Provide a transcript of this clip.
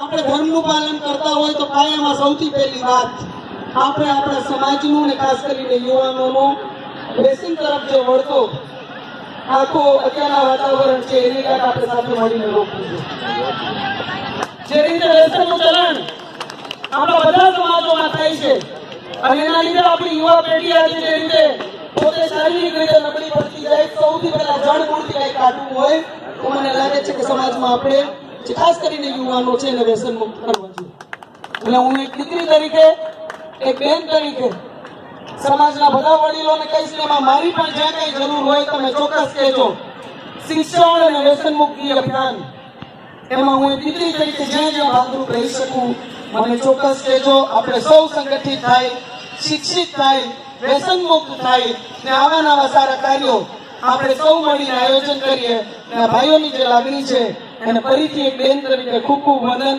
આપણે ધર્મનું પાલન કરતા હોય તો કાયમમાં સૌથી પહેલી વાત આપણે આપણા સમાજનું ને ખાસ કરીને યુવાનોનું વ્યસન તરફ જે વળતો આખો અત્યારના વાતાવરણ છે એની કાંઈક આપણે સાથે મળીને રોકવું છે. જે રીતે વ્યસનનું ચલણ આપણા બધા સમાજોમાં થાય છે અને એના લીધે આપણી યુવા પેઢી આજે જે રીતે પોતે શારીરિક રીતે નબળી પડતી જાય, સૌથી પહેલા જળમૂળથી કંઈક કાઢવું હોય તો મને લાગે છે કે સમાજમાં આપણે ખાસ કરીને યુવાનો છે એને વ્યસન મુક્ત કરવા જોઈએ. એટલે હું એક દીકરી તરીકે, એક બેન તરીકે સમાજના બધા વડીલોને કહીશ ને એમાં મારી પણ જ્યાં કઈ જરૂર હોય તમે ચોક્કસ કહેજો. શિક્ષણ અને વ્યસન મુક્તિ અભિયાન એમાં હું એક દીકરી તરીકે જ્યાં જ્યાં ભાગરૂપ રહી શકું મને ચોક્કસ કહેજો. આપણે સૌ સંગઠિત થાય, શિક્ષિત થાય, વ્યસન મુક્ત થાય ને આવા નવા સારા કાર્યો આપણે સૌ મળીને આયોજન કરીએ. ભાઈઓની જે લાગણી છે એને ફરીથી એક બેન તરીકે ખૂબ ખૂબ વંદન.